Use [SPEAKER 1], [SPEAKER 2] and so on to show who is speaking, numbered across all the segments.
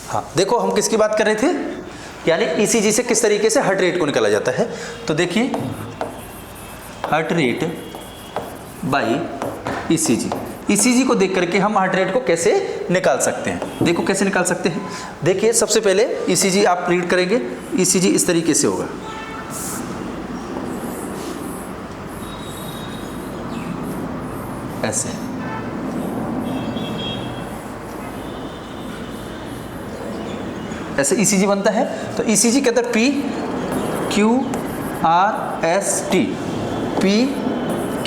[SPEAKER 1] हाँ देखो हम किसकी बात कर रहे थे, यानी ईसीजी से किस तरीके से हार्ट रेट को निकाला जाता है। तो देखिए heart rate by ECG, ECG को देख करके हम हार्ट रेट को कैसे निकाल सकते हैं। देखो कैसे निकाल सकते हैं। देखिए सबसे पहले ईसीजी आप रीड करेंगे, ईसीजी इस तरीके से होगा, ऐसे ऐसे ईसीजी बनता है। तो ईसीजी के अंदर P Q R S T, P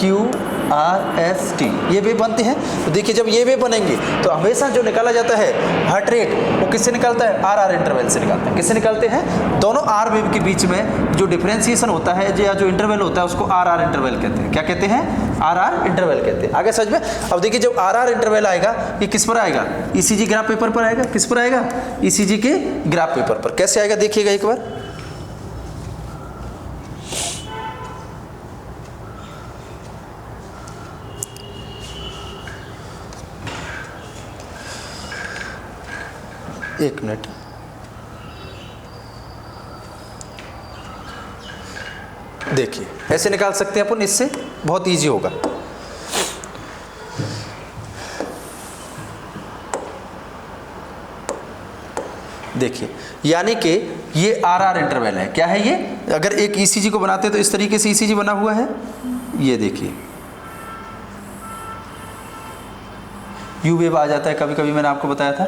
[SPEAKER 1] Q R S T ये वेव बनते हैं। तो देखिए जब ये वेव बनेंगे तो हमेशा जो निकाला जाता है हार्ट रेट वो किससे निकलता है, आर आर इंटरवल से निकलता है। किससे निकलते हैं, दोनों आर वेव के बीच में जो डिफरेंशिएशन होता है या जो इंटरवल होता है उसको आर आर इंटरवल कहते हैं। क्या कहते हैं, आर आर इंटरवल कहते हैं। आगे समझ में। अब देखिए जब आर आर इंटरवल आएगा ये किस पर आएगा, ईसीजी ग्राफ पेपर पर आएगा। किस पर आएगा, ईसीजी के ग्राफ पेपर पर। कैसे आएगा देखिएगा एक बार, एक मिनट। देखिए ऐसे निकाल सकते हैं अपन, इससे बहुत इजी होगा। देखिए यानी कि ये आर आर इंटरवल है। क्या है ये, अगर एक ईसीजी को बनाते हैं तो इस तरीके से ईसीजी बना हुआ है। ये देखिए यू वेव आ जाता है कभी कभी, मैंने आपको बताया था।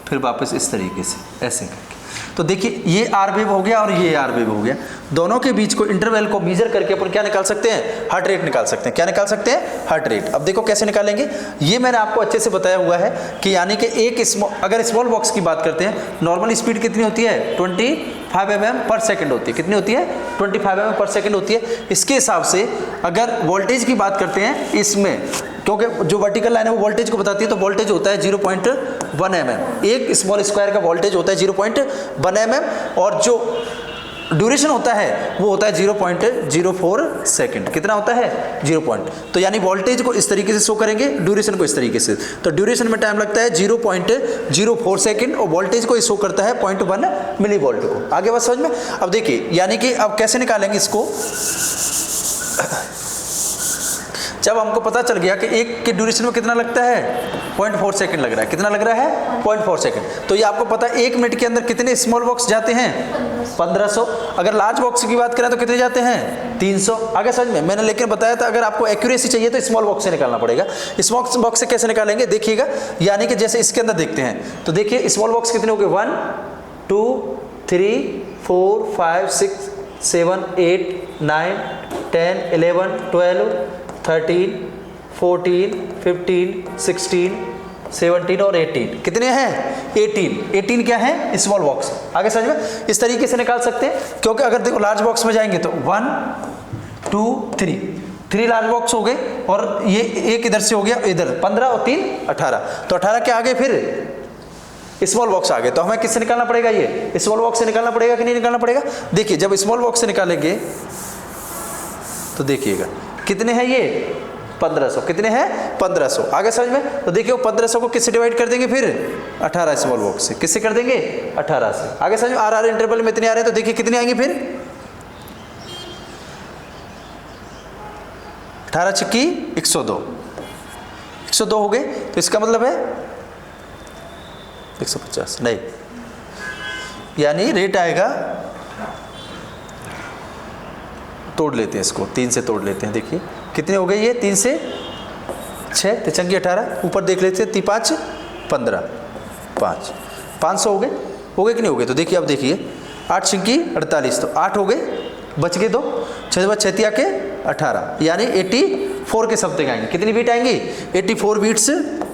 [SPEAKER 1] फिर वापस इस तरीके से ऐसे करके। तो देखिए ये आर वेव हो गया और ये आर वेव हो गया। दोनों के बीच को इंटरवल को मेजर करके अपन क्या निकाल सकते हैं, हार्ट रेट निकाल सकते हैं। क्या निकाल सकते हैं, हार्ट रेट। अब देखो कैसे निकालेंगे, ये मैंने आपको अच्छे से बताया हुआ है कि यानी कि एक अगर स्मॉल बॉक्स की बात करते हैं, नॉर्मल स्पीड कितनी होती है, 25 mm पर सेकंड होती है। कितनी होती है, 25 mm पर सेकंड होती है। इसके हिसाब से अगर वोल्टेज की बात करते हैं इसमें, क्योंकि जो वर्टिकल लाइन है वो वोल्टेज को बताती है, तो वोल्टेज होता है 0.1 mm। एक स्मॉल स्क्वायर का वोल्टेज होता है 0.1 mm और जो ड्यूरेशन होता है वो होता है 0.04 सेकंड। कितना होता है, 0. तो यानी वोल्टेज को इस तरीके से शो करेंगे, ड्यूरेशन को इस तरीके से। तो ड्यूरेशन में टाइम लगता है 0.04 सेकंड और वोल्टेज को शो करता है 0.1 मिली वोल्ट को। आगे बात समझ में। अब देखिए यानी कि अब कैसे निकालेंगे इसको, जब हमको पता चल गया कि एक के ड्यूरेशन में कितना लगता है, 0.4 सेकंड लग रहा है। कितना लग रहा है, 0.4 सेकंड। तो ये आपको पता है 1 मिनट के अंदर कितने स्मॉल बॉक्स जाते हैं, 1500। अगर लार्ज बॉक्स की बात करें तो कितने जाते हैं, 300। आगे समझ में। मैंने लेकिन बताया था अगर आपको एक्यूरेसी चाहिए तो स्मॉल बॉक्स से निकालना पड़ेगा। स्मॉल बॉक्स से कैसे निकालेंगे देखिएगा, यानी कि जैसे इसके अंदर देखते हैं तो देखिए स्मॉल बॉक्स कितने हो गए, 1 2 3 4 5 6 7 8 9 10 11 12 13 14 15 16 17 और 18। कितने हैं, 18 क्या है, स्मॉल बॉक्स। आगे समझ में। इस तरीके से निकाल सकते हैं, क्योंकि अगर देखो लार्ज बॉक्स में जाएंगे तो 1 2 3 लार्ज बॉक्स हो गए और ये एक इधर से हो गया, इधर 15 और 3 18। तो 18 के आगे फिर स्मॉल बॉक्स आ गए। तो हमें किससे निकालना पड़ेगा, ये स्मॉल बॉक्स से निकालना पड़ेगा कि नहीं निकालना पड़ेगा। देखिए जब स्मॉल बॉक्स से निकालेंगे तो देखिएगा कितने हैं ये, 1500। कितने हैं, 1500। आगे समझ में। तो देखिए 1500 को किससे डिवाइड कर देंगे फिर, 18 स्मॉल बॉक्स से। किससे कर देंगे, 18 से। आगे समझ में। आर आर इंटरवल में इतने आ रहे हैं तो देखिए कितने आएंगे फिर, 18 छक्की 102 हो गए। तो इसका मतलब है 150 नहीं, यानी रेट आएगा, तोड़ लेते हैं इसको, 3 से तोड़ लेते हैं। देखिए कितने हो गए ये, 3 से 6 तिचंगी 18, ऊपर देख लेते हैं 3 5 15 500 हो गए कि नहीं हो गए। तो देखिए अब देखिए 8 छिंकी 48, तो 8 हो गए, बच गए 2, 6 6 के 18, यानी 84 के समथिंग आएंगे। कितनी बीट आएंगी, 84 बीट्स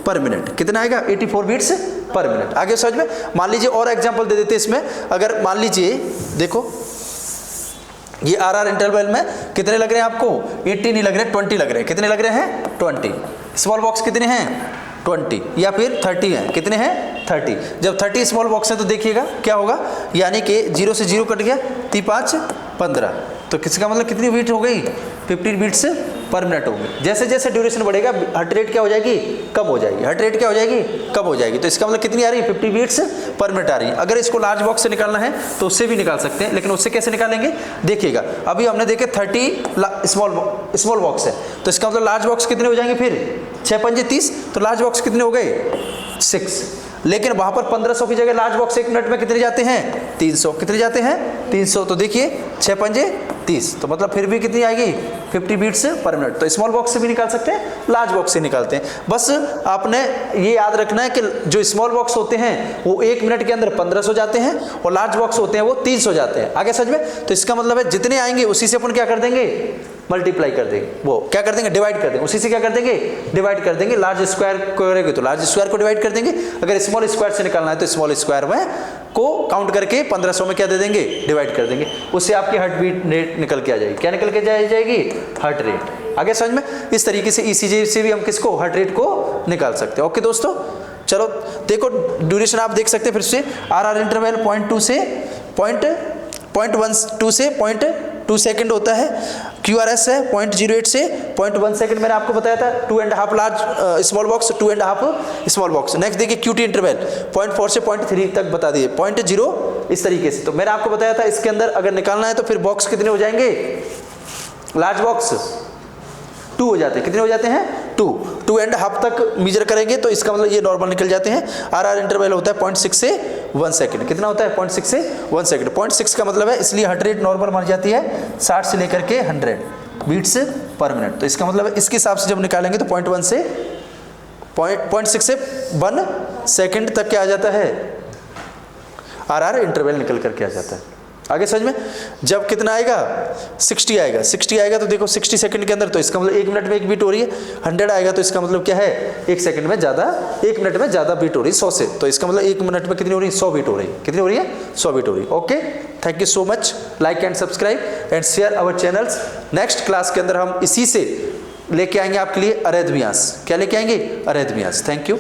[SPEAKER 1] पर मिनट। कितना आएगा, 84 बीट्स पर मिनट। आगे समझ में। मान लीजिए और एग्जाम्पल दे देते हैं इसमें। अगर मान लीजिए देखो ये आर आर इंटरवल में कितने लग रहे हैं आपको, 80 नहीं लग रहे, 20 लग रहे हैं। कितने लग रहे हैं, 20। स्मॉल बॉक्स कितने हैं, 20 या फिर 30 हैं। कितने हैं, 30। जब 30 स्मॉल बॉक्स है तो देखिएगा क्या होगा, यानी कि 0 से 0 कट गया, 3 5 15। तो किसका मतलब कितनी बीट हो गई, 15 बीट्स पर मिनट होंगे। जैसे जैसे ड्यूरेशन बढ़ेगा हार्ट रेट क्या हो जाएगी, कम हो जाएगी। हार्ट रेट क्या हो जाएगी, कम हो जाएगी। तो इसका मतलब कितनी आ रही है, 50 बीट्स पर मिनट आ रही है। अगर इसको लार्ज बॉक्स से निकालना है तो उससे भी निकाल सकते हैं, लेकिन उससे कैसे निकालेंगे देखिएगा। अभी हमने देखे 30 स्मॉल बॉक्स है, तो इसका मतलब लार्ज बॉक्स कितने हो जाएंगे, फिर 6 पंजे 30, तो लार्ज बॉक्स कितने हो गए 6। लेकिन वहां पर 1500 की जगह लार्ज बॉक्स 1 मिनट में कितने जाते हैं, 300। कितने जाते हैं, 300। तो देखिए 6 पंजे 30, तो मतलब फिर भी कितनी आएगी, 50 बीट्स पर मिनट। तो स्मॉल बॉक्स से भी निकाल सकते हैं, लार्ज बॉक्स से निकालते हैं। बस आपने ये याद रखना है कि जो स्मॉल बॉक्स होते हैं वो 1 मिनट के अंदर 1500 जाते हैं, और लार्ज बॉक्स होते हैं वो 300 जाते हैं। आगे समझ में? तो इसका मतलब है जितने आएंगे उसी से अपन क्या कर देंगे, मल्टीप्लाई कर देंगे, वो क्या कर देंगे, डिवाइड कर देंगे। उसी से क्या कर देंगे, डिवाइड कर देंगे। लार्ज स्क्वायर करेंगे तो लार्ज स्क्वायर को डिवाइड कर देंगे। अगर स्मॉल स्क्वायर से निकालना है तो स्मॉल स्क्वायर में को काउंट करके 1500 में क्या दे देंगे, डिवाइड कर देंगे। उससे आपकी हार्ट बीट रेट निकल के आ जाएगी। क्या निकल के जाएगी, हार्ट रेट। आगे समझ में? इस तरीके से ईसीजी से भी हम किसको, हार्ट रेट को निकाल सकते हैं। ओके दोस्तों, चलो देखो ड्यूरेशन आप देख सकते हैं फिर से। आर इंटरवल 0.2 से 0.12 से 0.2 सेकंड होता है। QRS है 0.08 से 0.1 सेकंड, मैंने आपको बताया था। 2.5 large small box, 2.5 small box. Next देखिए QT इंटरवल 0.4 से 0.3 तक बता दिए, 0.0 इस तरीके से। तो मैंने आपको बताया था इसके अंदर अगर निकालना है तो फिर बॉक्स कितने हो जाएंगे, लार्ज बॉक्स 2 हो जाते हैं। कितने हो जाते हैं, 2.5 तक मेजर करेंगे तो इसका मतलब ये नॉर्मल निकल जाते हैं। आर इंटरवल होता है 0.6 से 1 सेकंड। कितना होता है, 0.6 से 1 सेकंड। 0.6 का मतलब है, इसलिए हार्ट रेट नॉर्मल मान जाती है 60 से लेकर के 100 बीट्स पर मिनट। तो इसका मतलब है इसके हिसाब से जब निकालेंगे तो 0.6 से 1 सेकंड तक क्या आ जाता है, आर इंटरवल निकल करके आ जाता है। आगे समझ में? जब कितना आएगा, 60 आएगा। 60 आएगा तो देखो 60 सेकंड के अंदर, तो इसका मतलब 1 मिनट में 1 बीट हो रही है। 100 आएगा तो इसका मतलब क्या है, 1 सेकंड में ज़्यादा, 1 मिनट में ज़्यादा बीट हो रही है 100 से। तो इसका मतलब 1 मिनट में कितनी हो रही है, 100 बीट हो रही है। कितनी हो रही है, 100 बीट हो रही है। Okay, thank you so much. Like and subscribe and share our channels. Next class के अंदर हम इसी से लेके आएंगे आपके लिए अरिथमियास। क्या लेके आएंगे, अरिथमियास। Thank you.